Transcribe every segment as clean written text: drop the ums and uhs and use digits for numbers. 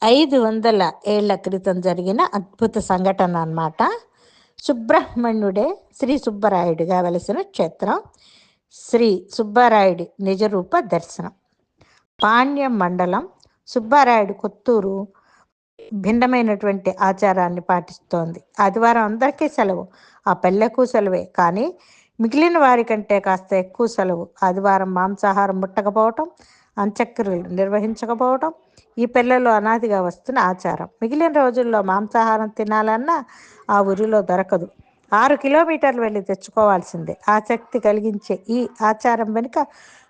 500 ఏళ్ల క్రితం జరిగిన అద్భుత సంఘటన అన్నమాట. సుబ్రహ్మణ్యుడే శ్రీ సుబ్బరాయుడిగా వెలసిన క్షేత్రం శ్రీ సుబ్బరాయుడి నిజరూప దర్శనం. పాణ్యం మండలం సుబ్బారాయుడు కొత్తూరు భిన్నమైనటువంటి ఆచారాన్ని పాటిస్తోంది. ఆదివారం అందరికీ సెలవు, ఆ పెళ్ళకు సెలవే. కానీ మిగిలిన వారి కంటే కాస్త ఎక్కువ సెలవు. ఆదివారం మాంసాహారం ముట్టకపోవటం, అంత్యక్రియలు నిర్వహించకపోవటం ఈ పిల్లలు అనాదిగా వస్తున్న ఆచారం. మిగిలిన రోజుల్లో మాంసాహారం తినాలన్నా ఆ ఊరిలో దొరకదు. 6 కిలోమీటర్లు వెళ్ళి తెచ్చుకోవాల్సిందే. ఆసక్తి కలిగించే ఈ ఆచారం వెనుక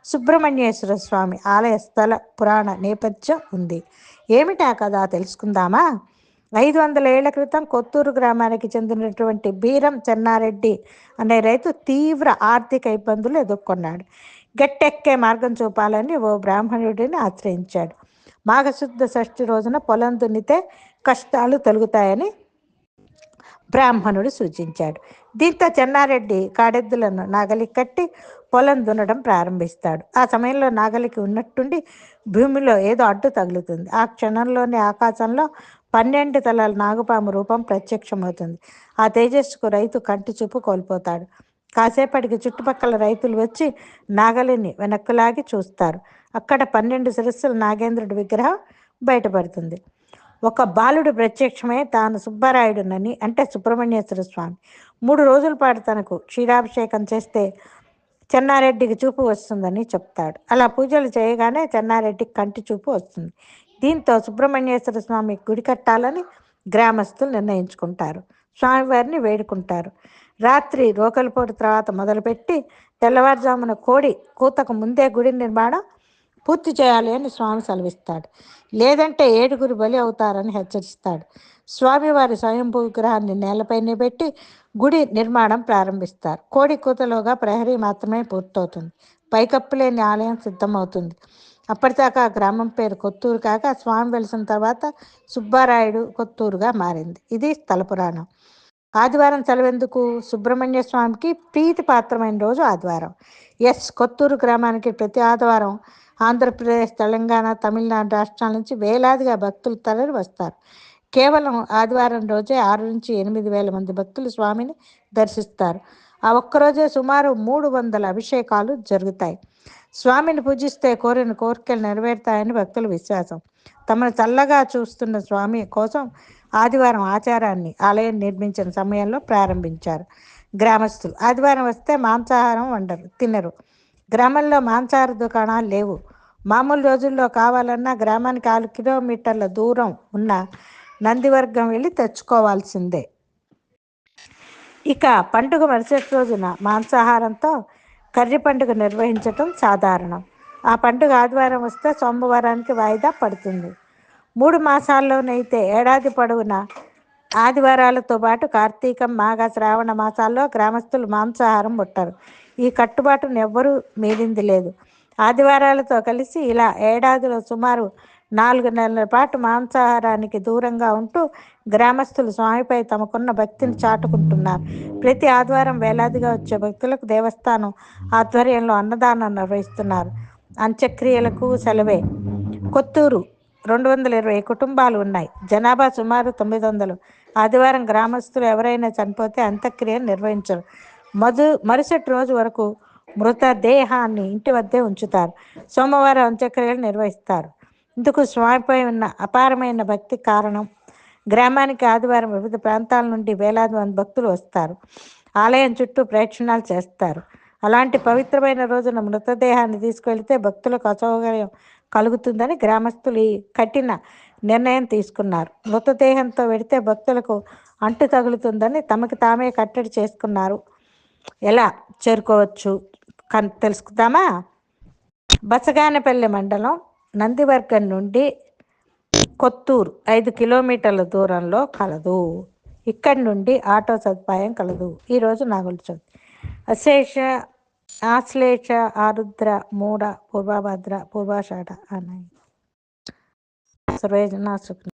సుబ్రహ్మణ్యేశ్వర స్వామి ఆలయ స్థల పురాణ నేపథ్యం ఉంది. ఏమిటా కదా తెలుసుకుందామా? 500 ఏళ్ల క్రితం కొత్తూరు గ్రామానికి చెందినటువంటి బీరం చెన్నారెడ్డి అనే రైతు తీవ్ర ఆర్థిక ఇబ్బందులు ఎదుర్కొన్నాడు. గట్టెక్కే మార్గం చూపాలని ఓ బ్రాహ్మణుడిని ఆశ్రయించాడు. మాఘశుద్ధ షష్ఠి రోజున పొలం దున్నితే కష్టాలు తొలుగుతాయని బ్రాహ్మణుడు సూచించాడు. దీంతో చెన్నారెడ్డి కాడెద్దులను నాగలికి కట్టి పొలం దున్నడం ప్రారంభిస్తాడు. ఆ సమయంలో నాగలికి ఉన్నట్టుండి భూమిలో ఏదో అడ్డు తగులుతుంది. ఆ క్షణంలోనే ఆకాశంలో 12 తలల నాగుపాము రూపం ప్రత్యక్షమవుతుంది. ఆ తేజస్సుకు రైతు కంటి చూపు కోల్పోతాడు. కాసేపటికి చుట్టుపక్కల రైతులు వచ్చి నాగలిని వెనక్కులాగి చూస్తారు. అక్కడ 12 శిరస్సుల నాగేంద్రుడి విగ్రహం బయటపడుతుంది. ఒక బాలుడు ప్రత్యక్షమై తాను సుబ్బరాయుడునని, అంటే సుబ్రహ్మణ్యేశ్వర స్వామి, 3 రోజుల పాటు తనకు క్షీరాభిషేకం చేస్తే చెన్నారెడ్డికి చూపు వస్తుందని చెప్తాడు. అలా పూజలు చేయగానే చెన్నారెడ్డికి కంటి చూపు వస్తుంది. దీంతో సుబ్రహ్మణ్యేశ్వర స్వామి గుడి కట్టాలని గ్రామస్తులు నిర్ణయించుకుంటారు. స్వామివారిని వేడుకుంటారు. రాత్రి రోకలిపోటు తర్వాత మొదలుపెట్టి తెల్లవారుజామున కోడి కూతకు ముందే గుడి నిర్మాణం పూర్తి చేయాలి అని స్వామి సెలవిస్తాడు. లేదంటే 7 బలి అవుతారని హెచ్చరిస్తాడు. స్వామివారి స్వయంభూ విగ్రహాన్ని నేలపైనే పెట్టి గుడి నిర్మాణం ప్రారంభిస్తారు. కోడి కూతలోగా ప్రహరీ మాత్రమే పూర్తవుతుంది. పైకప్పు లేని ఆలయం సిద్ధమవుతుంది. అప్పటిదాకా గ్రామం పేరు కొత్తూరు కాక స్వామి వెలిసిన తర్వాత సుబ్బారాయుడు కొత్తూరుగా మారింది. ఇది స్థల పురాణం. ఆదివారం సెలవెందుకు? సుబ్రహ్మణ్య స్వామికి ప్రీతి పాత్రమైన రోజు ఆదివారం. కొత్తూరు గ్రామానికి ప్రతి ఆదివారం ఆంధ్రప్రదేశ్, తెలంగాణ, తమిళనాడు రాష్ట్రాల నుంచి వేలాదిగా భక్తులు తరలి వస్తారు. కేవలం ఆదివారం రోజే 6 నుంచి 8 వేల మంది భక్తులు స్వామిని దర్శిస్తారు. ఆ ఒక్కరోజే సుమారు 300 అభిషేకాలు జరుగుతాయి. స్వామిని పూజిస్తే కోరిన కోరికలు నెరవేరుతాయని భక్తుల విశ్వాసం. తమను చల్లగా చూస్తున్న స్వామి కోసం ఆదివారం ఆచారాన్ని ఆలయం నిర్మించిన సమయంలో ప్రారంభించారు. గ్రామస్తులు ఆదివారం వస్తే మాంసాహారం తినరు. గ్రామంలో మాంసాహార దుకాణాలు లేవు. మామూలు రోజుల్లో కావాలన్నా గ్రామానికి 6 కిలోమీటర్ల దూరం ఉన్న నందివర్గం వెళ్ళి తెచ్చుకోవాల్సిందే. ఇక పండుగ మరుసటి రోజున మాంసాహారంతో కర్రీ పండుగ నిర్వహించటం సాధారణం. ఆ పండుగ ఆదివారం వస్తే సోమవారానికి వాయిదా పడుతుంది. 3 మాసాల్లోనైతే ఏడాది పొడవునా ఆదివారాలతో పాటు కార్తీకం, మాఘ, శ్రావణ మాసాల్లో గ్రామస్తులు మాంసాహారం ముట్టరు. ఈ కట్టుబాటును ఎవ్వరూ మీరింది లేదు. ఆదివారాలతో కలిసి ఇలా ఏడాదిలో సుమారు 4 నెలల పాటు మాంసాహారానికి దూరంగా ఉంటూ గ్రామస్తులు స్వామిపై తమకున్న భక్తిని చాటుకుంటున్నారు. ప్రతి ఆదివారం వేలాదిగా వచ్చే భక్తులకు దేవస్థానం ఆధ్వర్యంలో అన్నదానం నిర్వహిస్తున్నారు. అంత్యక్రియలకు సెలవే. కొత్తూరు 220 కుటుంబాలు ఉన్నాయి. జనాభా సుమారు 900. ఆదివారం గ్రామస్తులు ఎవరైనా చనిపోతే అంత్యక్రియలు నిర్వహించరు. మరుసటి రోజు వరకు మృతదేహాన్ని ఇంటి వద్దే ఉంచుతారు. సోమవారం అంత్యక్రియలు నిర్వహిస్తారు. ఇందుకు స్వామిపై ఉన్న అపారమైన భక్తి కారణం. గ్రామానికి ఆదివారం వివిధ ప్రాంతాల నుండి వేలాది మంది భక్తులు వస్తారు. ఆలయం చుట్టూ ప్రదక్షిణాలు చేస్తారు. అలాంటి పవిత్రమైన రోజున మృతదేహాన్ని తీసుకువెళితే భక్తులకు అసౌకర్యం కలుగుతుందని గ్రామస్తులు ఈ కఠిన నిర్ణయం తీసుకున్నారు. మృతదేహంతో వెడితే భక్తులకు అంటు తగులుతుందని తమకు తామే కట్టడి చేసుకున్నారు. ఎలా చేరుకోవచ్చు తెలుసుకుందామా? బసగానపల్లి మండలం నందివర్గం నుండి కొత్తూరు 5 కిలోమీటర్ల దూరంలో కలదు. ఇక్కడి నుండి ఆటో సదుపాయం కలదు. ఈరోజు నాగుల చవితి. ఆశ్లేష, ఆరుద్ర, మూడ, పూర్వభద్ర, పూర్వాషాఢ అన్నాయి. సర్వేజన సుఖ